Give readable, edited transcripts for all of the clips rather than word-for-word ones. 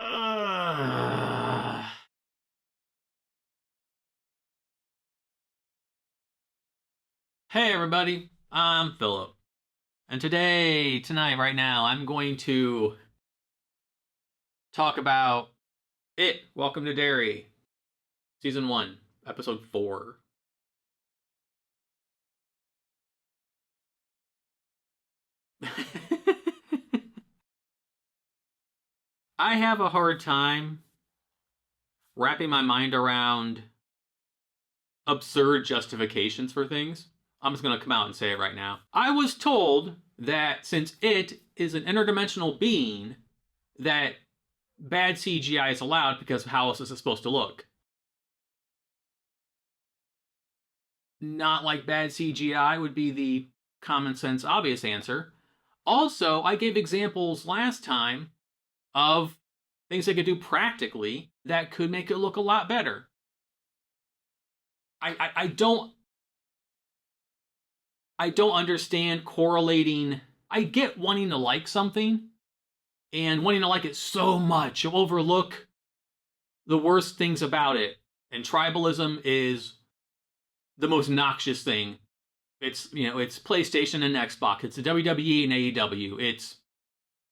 Uh, Hey everybody, I'm Philip. And tonight, right now, I'm going to talk about It, Welcome to Derry, Season 1, Episode 4. I have a hard time wrapping my mind around absurd justifications for things. I'm just going to come out and say it right now. I was told that since it is an interdimensional being, that bad CGI is allowed because how else is it supposed to look? Not like bad CGI would be the common sense obvious answer. Also, I gave examples last time of things they could do practically that could make it look a lot better. I don't understand correlating. I get wanting to like something and wanting to like it so much you'll overlook the worst things about it. And tribalism is the most noxious thing. It's PlayStation and Xbox. It's the WWE and AEW. It's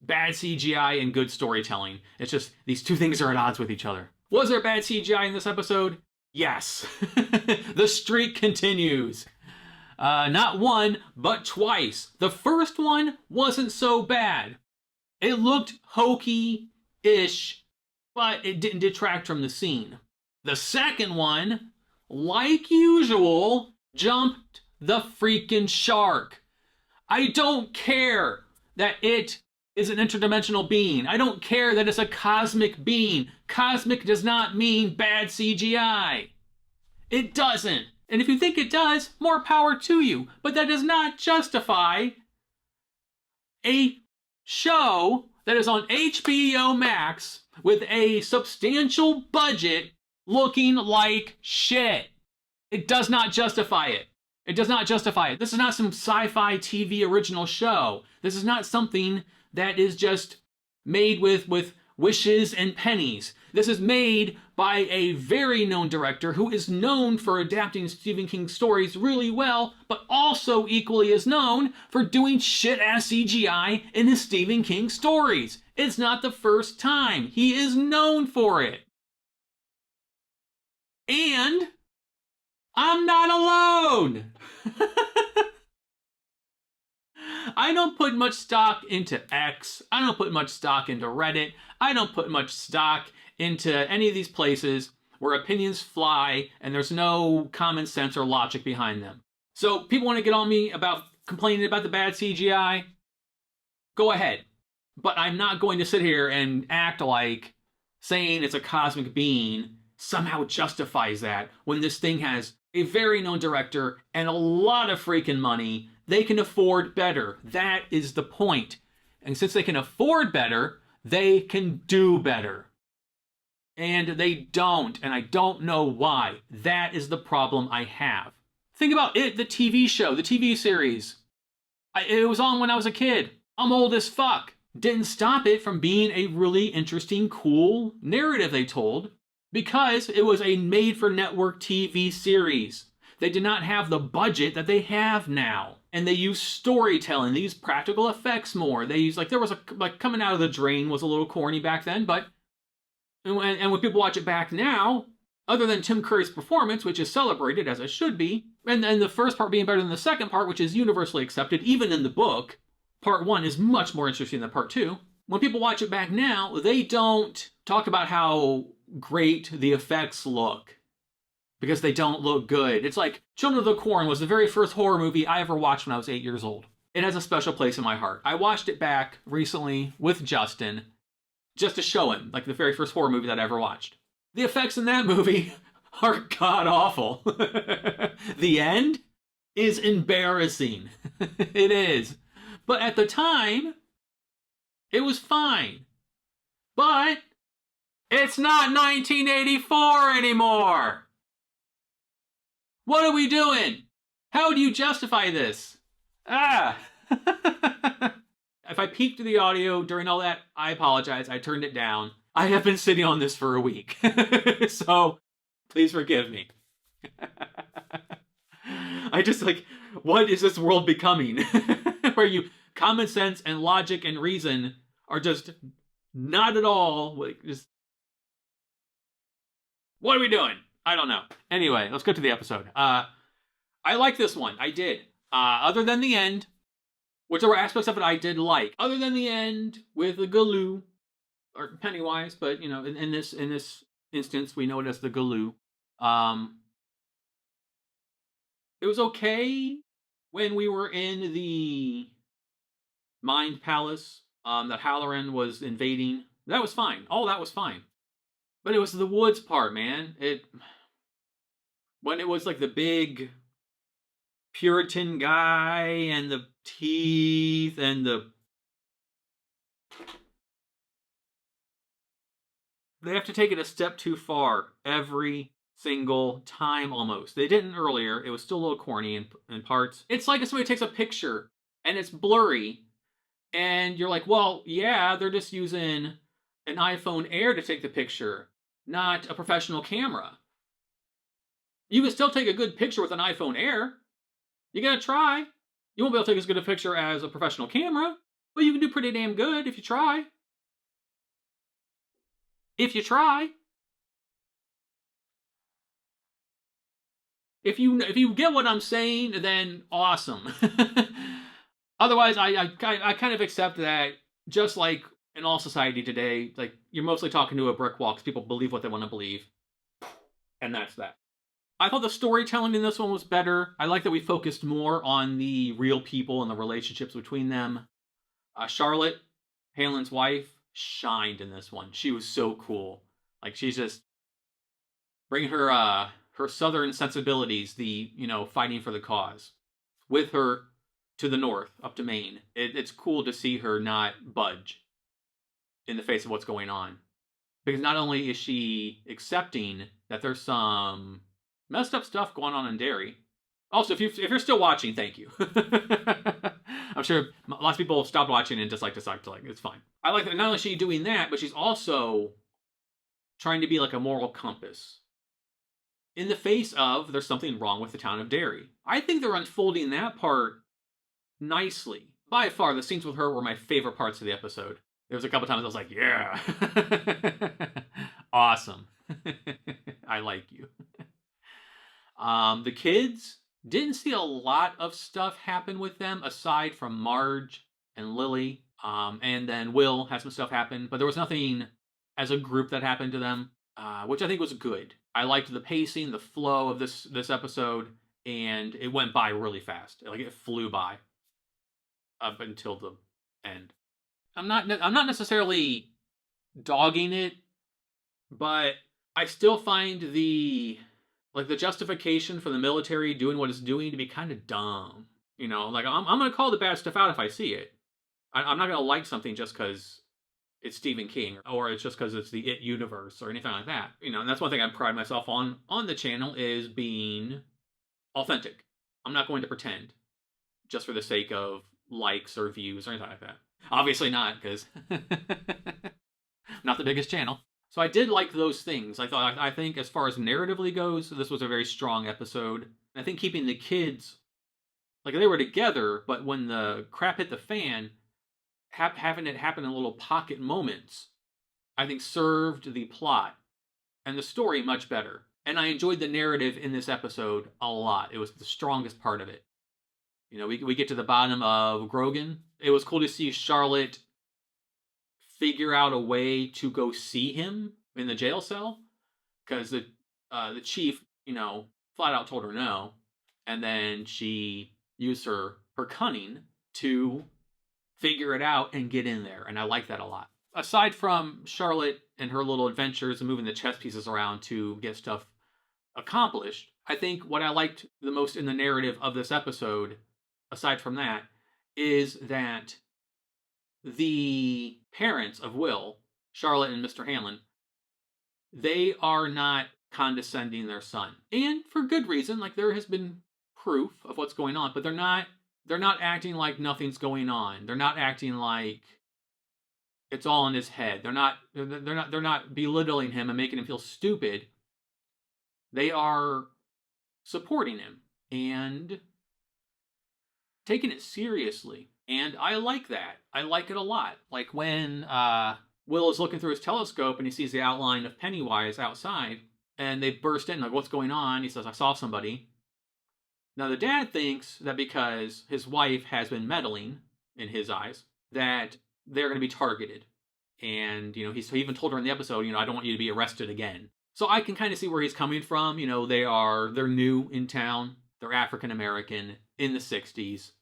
bad CGI and good storytelling. It's just these two things are at odds with each other. Was there bad CGI in this episode? Yes. The streak continues. Not one, but twice. The first one wasn't so bad. It looked hokey-ish, but it didn't detract from the scene. The second one, like usual, jumped the freaking shark. I don't care that it is an interdimensional being. I don't care that it's a cosmic being. Cosmic does not mean bad CGI. It doesn't. And if you think it does, more power to you. But that does not justify a show that is on HBO Max with a substantial budget looking like shit. It does not justify it. It does not justify it. This is not some sci-fi TV original show. This is not something that is just made with wishes and pennies. This is made by a very known director who is known for adapting Stephen King stories really well, but also equally is known for doing shit-ass CGI in his Stephen King stories. It's not the first time. He is known for it. And I'm not alone. I don't put much stock into X. I don't put much stock into Reddit. I don't put much stock into any of these places where opinions fly and there's no common sense or logic behind them. So people want to get on me about complaining about the bad CGI. Go ahead. But I'm not going to sit here and act like saying it's a cosmic being somehow justifies that when this thing has a very known director and a lot of freaking money. They can afford better. That is the point. And since they can afford better, they can do better. And they don't, and I don't know why. That is the problem I have. Think about it, the TV show, the TV series. It was on when I was a kid. I'm old as fuck. Didn't stop it from being a really interesting, cool narrative they told because it was a made-for-network TV series. They did not have the budget that they have now. And they use storytelling. They use practical effects more. They use, there was coming out of the drain was a little corny back then, but, and when people watch it back now, other than Tim Curry's performance, which is celebrated as it should be, and the first part being better than the second part, which is universally accepted, even in the book, part 1 is much more interesting than part 2. When people watch it back now, they don't talk about how great the effects look. Because they don't look good. It's like Children of the Corn was the very first horror movie I ever watched when I was 8 years old. It has a special place in my heart. I watched it back recently with Justin just to show him, the very first horror movie that I ever watched. The effects in that movie are god-awful. The end is embarrassing. It is. But at the time, it was fine. But it's not 1984 anymore. What are we doing? How do you justify this? And If I peaked the audio during all that, I apologize. I turned it down. I have been sitting on this for a week. So please forgive me. I just what is this world becoming? Where common sense and logic and reason are just not at all just what are we doing? I don't know. Anyway, let's go to the episode. I like this one. I did. Other than the end, which there were aspects of it I did like. Other than the end with the Galoo, or Pennywise, but in this instance, we know it as the Galoo. It was okay when we were in the Mind Palace that Halloran was invading. That was fine. All that was fine. But it was the woods part, man. When it was like the big Puritan guy and the teeth and they have to take it a step too far every single time almost. They didn't earlier. It was still a little corny in parts. It's like if somebody takes a picture and it's blurry and you're like, well, yeah, they're just using an iPhone Air to take the picture, not a professional camera. You can still take a good picture with an iPhone Air. You gotta try. You won't be able to take as good a picture as a professional camera, but you can do pretty damn good if you try. If you try. If you get what I'm saying, then awesome. Otherwise, I kind of accept that, just like in all society today, like you're mostly talking to a brick wall because people believe what they want to believe. And that's that. I thought the storytelling in this one was better. I like that we focused more on the real people and the relationships between them. Charlotte, Halen's wife, shined in this one. She was so cool. Like, she's just bringing her southern sensibilities, the fighting for the cause, with her to the north, up to Maine. It's cool to see her not budge in the face of what's going on, because not only is she accepting that there's some messed up stuff going on in Derry. Also, if you're still watching, thank you. I'm sure lots of people have stopped watching and decide to like. It's fine. I like that not only is she doing that, but she's also trying to be like a moral compass in the face of there's something wrong with the town of Derry. I think they're unfolding that part nicely. By far, the scenes with her were my favorite parts of the episode. There was a couple times I was like, yeah. Awesome. I like you. The kids, didn't see a lot of stuff happen with them aside from Marge and Lily. And then Will had some stuff happen, but there was nothing as a group that happened to them, which I think was good. I liked the pacing, the flow of this episode, and it went by really fast. Like, it flew by up until the end. I'm not necessarily dogging it, but I still find the justification for the military doing what it's doing to be kind of dumb. I'm going to call the bad stuff out if I see it. I'm not going to like something just because it's Stephen King, or it's just because it's the It universe or anything like that. And that's one thing I pride myself on the channel, is being authentic. I'm not going to pretend just for the sake of likes or views or anything like that. Obviously not, because not the biggest channel. So I did like those things. I think as far as narratively goes, this was a very strong episode. I think keeping the kids, they were together, but when the crap hit the fan, having it happen in little pocket moments, I think served the plot and the story much better. And I enjoyed the narrative in this episode a lot. It was the strongest part of it. We get to the bottom of Grogan. It was cool to see Charlotte figure out a way to go see him in the jail cell, because the chief, flat out told her no, and then she used her cunning to figure it out and get in there, and I like that a lot. Aside from Charlotte and her little adventures and moving the chess pieces around to get stuff accomplished, I think what I liked the most in the narrative of this episode, aside from that, is that the parents of Will, Charlotte and Mr. Hanlon, they are not condescending their son. And for good reason. There has been proof of what's going on, but they're not they're not acting like nothing's going on. They're not acting like it's all in his head. They're not belittling him and making him feel stupid. They are supporting him and taking it seriously. And I like that. I like it a lot. Like when Will is looking through his telescope and he sees the outline of Pennywise outside, and they burst in, like, what's going on? He says, I saw somebody. Now the dad thinks that because his wife has been meddling, in his eyes, that they're going to be targeted. And, he even told her in the episode, I don't want you to be arrested again. So I can kind of see where he's coming from. They're new in town. They're African American in the 60s.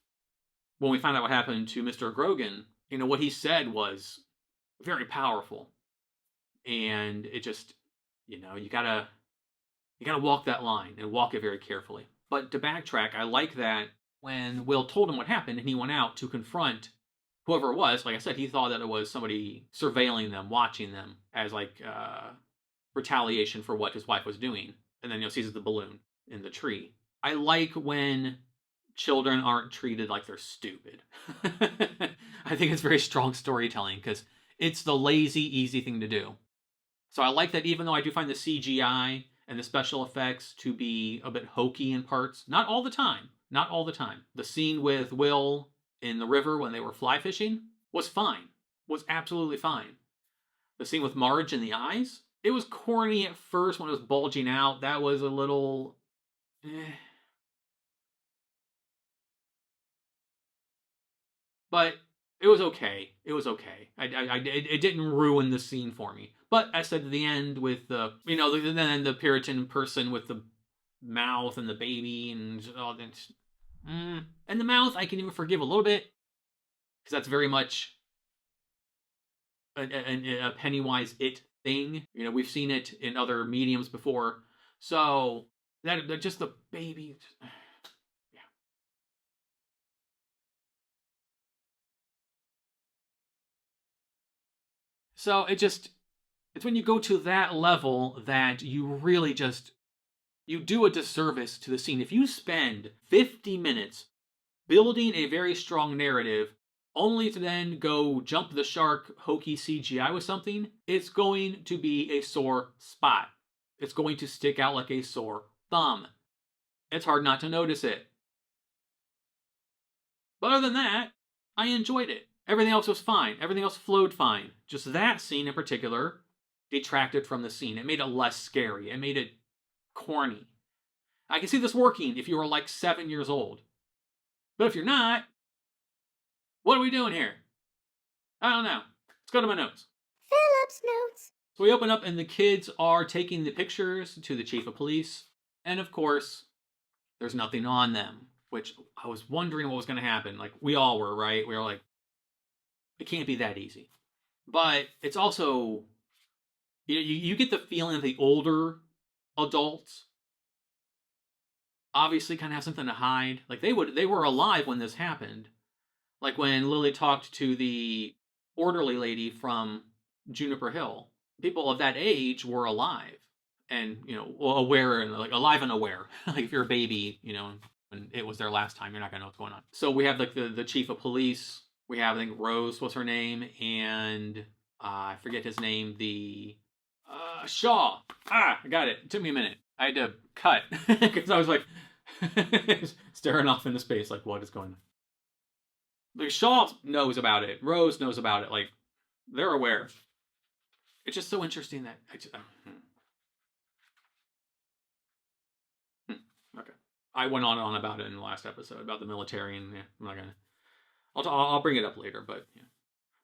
When we find out what happened to Mr. Grogan, what he said was very powerful. And it just, you gotta walk that line and walk it very carefully. But to backtrack, I like that when Will told him what happened and he went out to confront whoever it was. Like I said, he thought that it was somebody surveilling them, watching them as retaliation for what his wife was doing. And then, sees the balloon in the tree. I like when children aren't treated like they're stupid. I think it's very strong storytelling because it's the lazy, easy thing to do. So I like that, even though I do find the CGI and the special effects to be a bit hokey in parts. Not all the time. The scene with Will in the river when they were fly fishing was fine. Was absolutely fine. The scene with Marge in the eyes, it was corny at first when it was bulging out. That was a little... But it was okay. It didn't ruin the scene for me. But I said at the end with then the Puritan person with the mouth and the baby and all that. And the mouth I can even forgive a little bit because that's very much a Pennywise it thing. We've seen it in other mediums before. So that just the baby. So it's when you go to that level that you really you do a disservice to the scene. If you spend 50 minutes building a very strong narrative only to then go jump the shark hokey CGI with something, it's going to be a sore spot. It's going to stick out like a sore thumb. It's hard not to notice it. But other than that, I enjoyed it. Everything else was fine. Everything else flowed fine. Just that scene in particular detracted from the scene. It made it less scary. It made it corny. I can see this working if you were like 7 years old. But if you're not, what are we doing here? I don't know. Let's go to my notes. Philip's notes. So we open up and the kids are taking the pictures to the chief of police. And of course, there's nothing on them, which I was wondering what was going to happen. Like, we all were, right? We were like, it can't be that easy. But it's also, you get the feeling that the older adults obviously kind of have something to hide. Like, they were alive when this happened. Like when Lily talked to the orderly lady from Juniper Hill. People of that age were alive and, aware and like alive and aware. Like if you're a baby, when it was their last time, you're not going to know what's going on. So we have like the chief of police. We have, I think, Rose was her name, and I forget his name, the Shaw. I got it. It took me a minute. I had to cut because I was like staring off into space like, what is going on? Like, Shaw knows about it. Rose knows about it. Like, they're aware. It's just so interesting that okay. I went on and on about it in the last episode about the military, and I'm not gonna. I'll bring it up later, but yeah.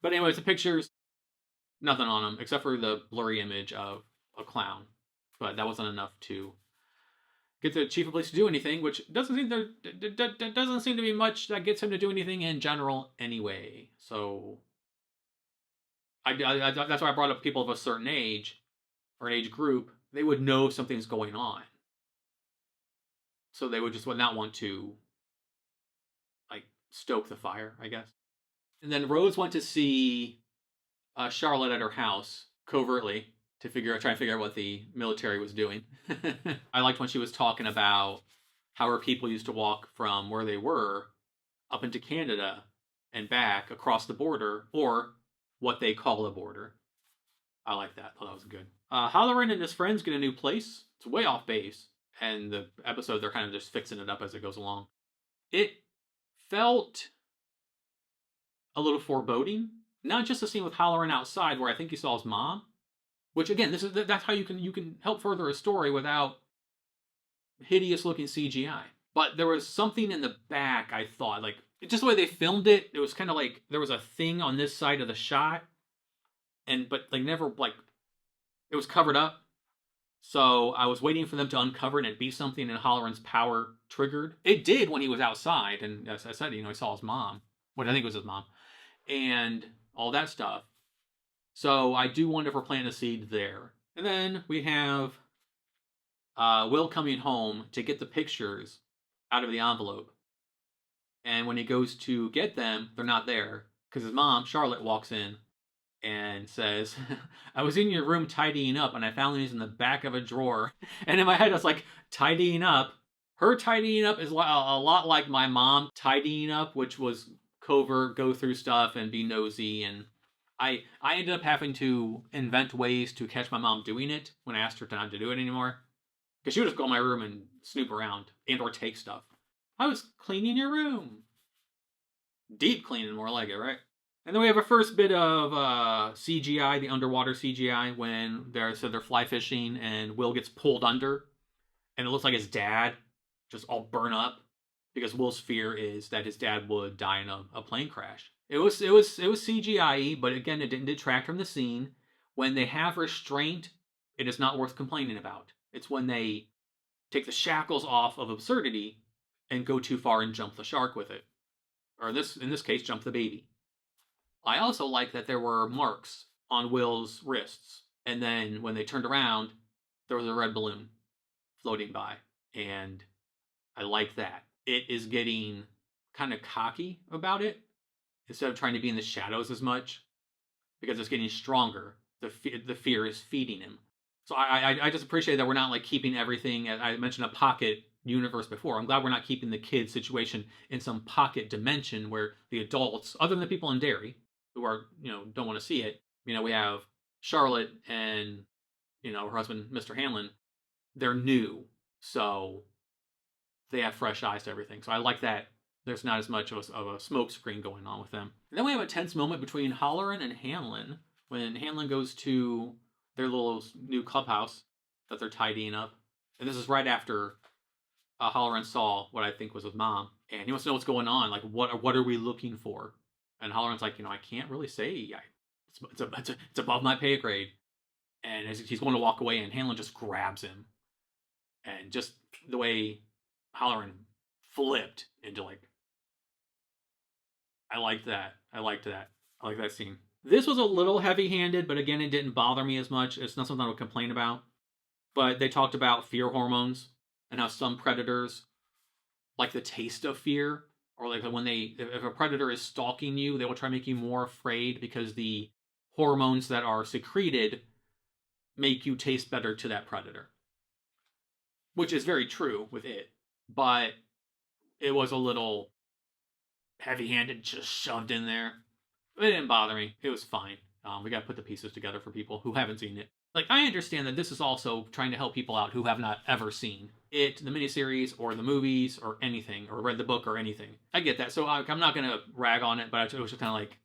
But anyways, the pictures, nothing on them except for the blurry image of a clown. But that wasn't enough to get the chief of police to do anything, which doesn't seem to be much that gets him to do anything in general anyway. So that's why I brought up people of a certain age or an age group. They would know if something's going on, so they would not want to stoke the fire, I guess. And then Rose went to see Charlotte at her house covertly to try and figure out what the military was doing. I liked when she was talking about how her people used to walk from where they were up into Canada and back across the border, or what they call a border. I like that. Thought that was good. Halloran and his friends get a new place. It's way off base. And the episode, they're kind of just fixing it up as it goes along. It felt a little foreboding. Not just the scene with Halloran outside where I think he saw his mom. Which again, that's how you can help further a story without hideous looking CGI. But there was something in the back, I thought, like just the way they filmed it, it was kind of like there was a thing on this side of the shot, but like never like it was covered up. So I was waiting for them to uncover it and be something, and Halloran's power triggered. It did when he was outside, and as I said, he saw his mom, what I think was his mom, and all that stuff. So I do wonder if we're planting a seed there. And then we have Will coming home to get the pictures out of the envelope. And when he goes to get them, they're not there because his mom, Charlotte, walks in and says, I was in your room tidying up and I found these in the back of a drawer. And in my head, I was like, tidying up? Her tidying up is a lot like my mom tidying up, which was covert, go through stuff and be nosy. And I ended up having to invent ways to catch my mom doing it when I asked her not to do it anymore. Because she would just go in my room and snoop around and or take stuff. I was cleaning your room. Deep cleaning, more like it, right? And then we have a first bit of CGI, the underwater CGI, when they're fly fishing and Will gets pulled under. And it looks like his dad just all burn up. Because Will's fear is that his dad would die in a plane crash. It was CGI-y, but again, it didn't detract from the scene. When they have restraint, it is not worth complaining about. It's when they take the shackles off of absurdity and go too far and jump the shark with it. Or in this case, jump the baby. I also like that there were marks on Will's wrists. And then when they turned around, there was a red balloon floating by. And I like that. It is getting kind of cocky about it instead of trying to be in the shadows as much because it's getting stronger. The fear is feeding him. So I just appreciate that we're not like keeping everything. I mentioned a pocket universe before. I'm glad we're not keeping the kid situation in some pocket dimension where the adults, other than the people in Derry who are don't want to see it. We have Charlotte and her husband Mr. Hanlon. They're new, so they have fresh eyes to everything. So I like that there's not as much of a smoke screen going on with them. And then we have a tense moment between Halloran and Hanlon when Hanlon goes to their little new clubhouse that they're tidying up. And this is right after Halloran saw what I think was his mom. And he wants to know what's going on. Like, what are we looking for? And Halloran's like, I can't really say. It's above my pay grade. And as he's going to walk away, and Hanlon just grabs him. And just the way Halloran flipped into I liked that. I like that scene. This was a little heavy-handed, but again, it didn't bother me as much. It's not something I would complain about. But they talked about fear hormones and how some predators like the taste of fear, or like if a predator is stalking you, they will try to make you more afraid because the hormones that are secreted make you taste better to that predator. Which is very true with it. But it was a little heavy-handed, just shoved in there. It didn't bother me. It was fine. We got to put the pieces together for people who haven't seen it. I understand that this is also trying to help people out who have not ever seen it, the miniseries, or the movies, or anything, or read the book, or anything. I get that. So I'm not going to rag on it, but it was just kind of like,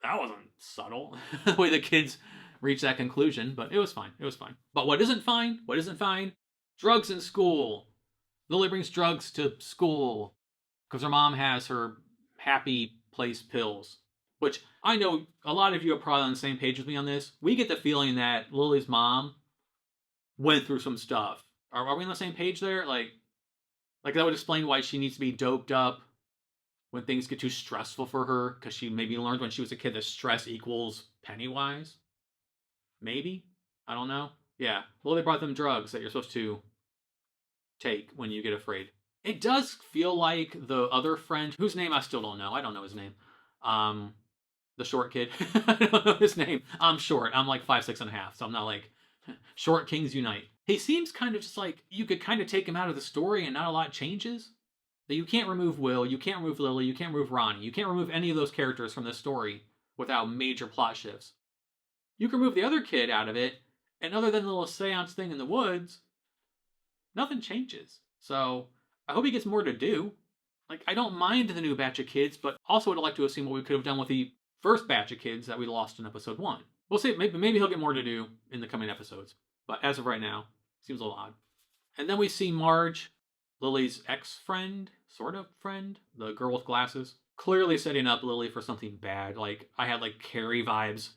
that wasn't subtle, the way the kids reached that conclusion, but it was fine. It was fine. But what isn't fine? Drugs in school. Lily brings drugs to school because her mom has her happy place pills. Which I know a lot of you are probably on the same page with me on this. We get the feeling that Lily's mom went through some stuff. Are we on the same page there? Like that would explain why she needs to be doped up when things get too stressful for her, because she maybe learned when she was a kid that stress equals Pennywise. Maybe? I don't know. Yeah. Well, they brought them drugs that you're supposed to take when you get afraid. It does feel like the other friend, whose name I still don't know. I don't know his name. The short kid. I don't know his name. I'm short. I'm like 5'6.5", so I'm not like short kings unite. He seems kind of just like you could kind of take him out of the story and not a lot changes. You can't remove Will, you can't remove Lily, you can't remove Ronnie. You can't remove any of those characters from this story without major plot shifts. You can remove the other kid out of it, and other than the little seance thing in the woods, nothing changes. So I hope he gets more to do. Like, I don't mind the new batch of kids, but also would like to have seen what we could have done with the first batch of kids that we lost in episode 1. We'll see. Maybe he'll get more to do in the coming episodes. But as of right now, seems a little odd. And then we see Marge, Lily's ex-friend, sort of friend, the girl with glasses, clearly setting up Lily for something bad. Like, I had like Carrie vibes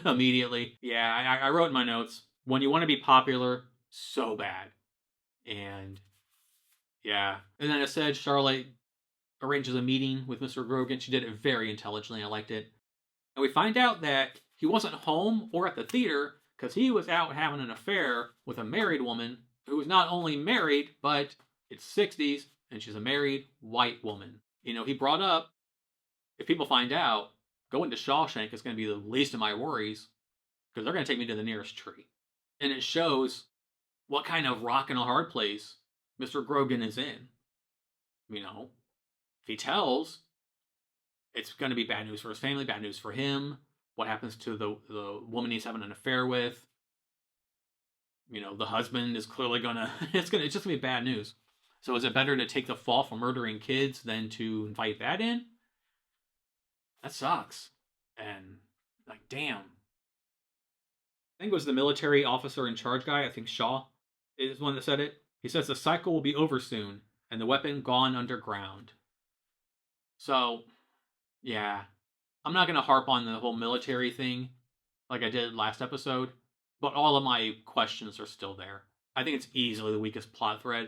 immediately. Yeah, I wrote in my notes, when you want to be popular, so bad. And yeah. And then it said Charlotte arranges a meeting with Mr. Grogan. She did it very intelligently. I liked it. And we find out that he wasn't home or at the theater because he was out having an affair with a married woman who was not only married, but it's 60s and she's a married white woman. You know, he brought up, if people find out, going to Shawshank is going to be the least of my worries because they're going to take me to the nearest tree. And it shows what kind of rock and a hard place Mr. Grogan is in. You know, if he tells, it's going to be bad news for his family, bad news for him. What happens to the woman he's having an affair with? You know, the husband is clearly gonna. It's just gonna be bad news. So is it better to take the fall for murdering kids than to invite that in? That sucks. And like, damn. I think it was the military officer in charge guy. I think Shaw is one that said it. He says the cycle will be over soon, and the weapon gone underground. So, yeah. I'm not going to harp on the whole military thing like I did last episode, but all of my questions are still there. I think it's easily the weakest plot thread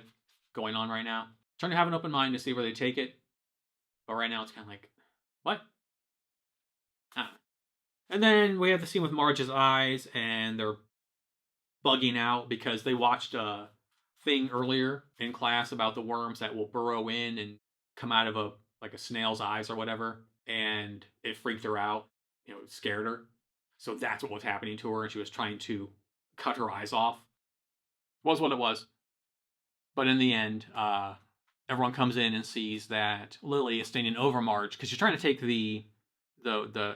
going on right now. Trying to have an open mind to see where they take it, but right now it's kind of like, what? And then we have the scene with Marge's eyes, and they're bugging out because they watched a thing earlier in class about the worms that will burrow in and come out of a snail's eyes or whatever. And it freaked her out, you know, it scared her. So that's what was happening to her, and she was trying to cut her eyes off. Was what it was. But in the end, everyone comes in and sees that Lily is standing over Marge because she's trying to take the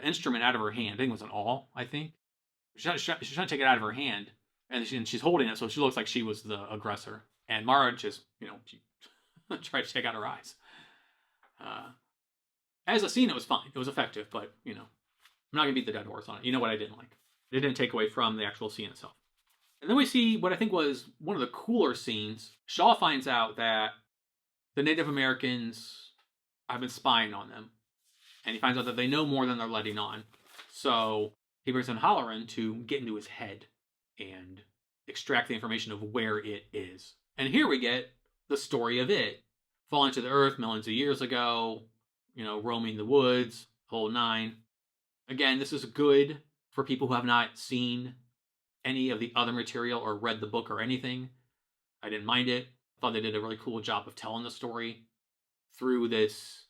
instrument out of her hand. I think it was an awl, I think. She's trying to take it out of her hand, and she's holding it so she looks like she was the aggressor. And Marge is, you know, she tried to take out her eyes. As a scene, it was fine. It was effective, but, you know, I'm not going to beat the dead horse on it. You know what I didn't like. It didn't take away from the actual scene itself. And then we see what I think was one of the cooler scenes. Shaw finds out that the Native Americans have been spying on them. And he finds out that they know more than they're letting on. So he brings in Halloran to get into his head and extract the information of where it is. And here we get the story of it. Falling to the earth millions of years ago, you know, roaming the woods, whole nine. Again, this is good for people who have not seen any of the other material or read the book or anything. I didn't mind it. I thought they did a really cool job of telling the story through this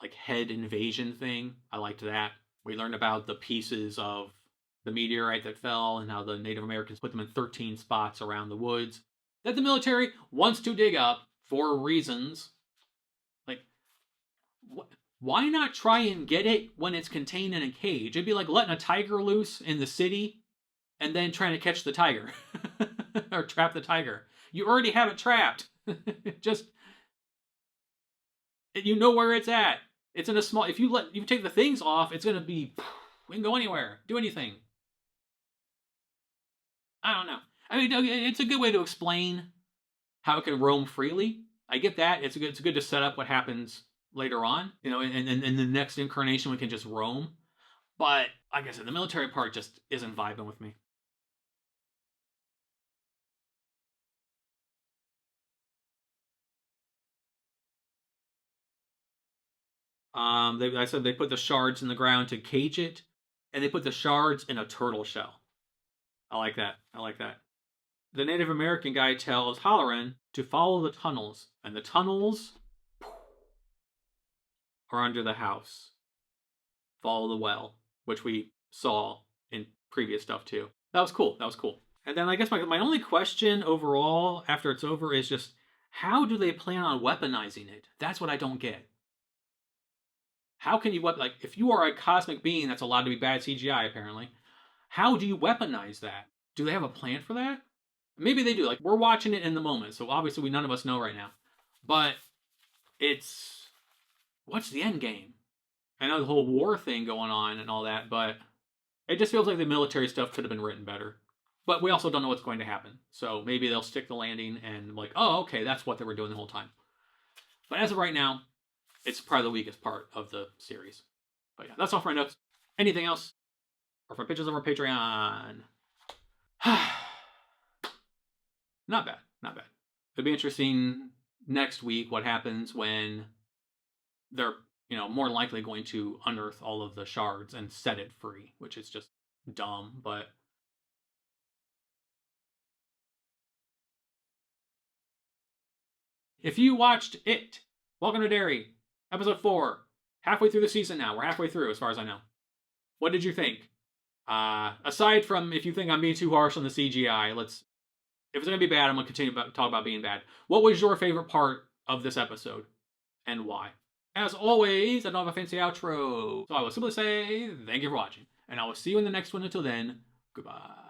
like head invasion thing. I liked that. We learned about the pieces of the meteorite that fell and how the Native Americans put them in 13 spots around the woods that the military wants to dig up for reasons. Like, why not try and get it when it's contained in a cage? It'd be like letting a tiger loose in the city and then trying to catch the tiger or trap the tiger. You already have it trapped. Just, you know where it's at. It's in a small, if you take the things off, it's going to be, we can go anywhere, do anything. I don't know. I mean, it's a good way to explain how it can roam freely. I get that. It's good to set up what happens later on. You know, and in the next incarnation, we can just roam. But, like I said, the military part just isn't vibing with me. I said they put the shards in the ground to cage it, and they put the shards in a turtle shell. I like that. I like that. The Native American guy tells Halloran to follow the tunnels, and the tunnels are under the house. Follow the well, which we saw in previous stuff too. That was cool. That was cool. And then I guess my only question overall after it's over is just How do they plan on weaponizing it? That's what I don't get. How can you, like, if you are a cosmic being that's allowed to be bad CGI, apparently, how do you weaponize that? Do they have a plan for that? Maybe they do. Like, we're watching it in the moment, so obviously none of us know right now. But it's, what's the end game? I know the whole war thing going on and all that, but it just feels like the military stuff could have been written better. But we also don't know what's going to happen. So maybe they'll stick the landing and like, oh, okay, that's what they were doing the whole time. But as of right now, it's probably the weakest part of the series. But yeah, that's all for my notes. Anything else? Or for pictures of our Patreon? Not bad, not bad. It'll be interesting next week what happens when they're, more likely going to unearth all of the shards and set it free, which is just dumb, but if you watched it, Welcome to Derry, episode 4, halfway through the season now. We're halfway through as far as I know. What did you think? Aside from if you think I'm being too harsh on the CGI, if it's going to be bad, I'm going to continue to talk about being bad. What was your favorite part of this episode and why? As always, I don't have a fancy outro, so I will simply say thank you for watching, and I will see you in the next one. Until then, goodbye.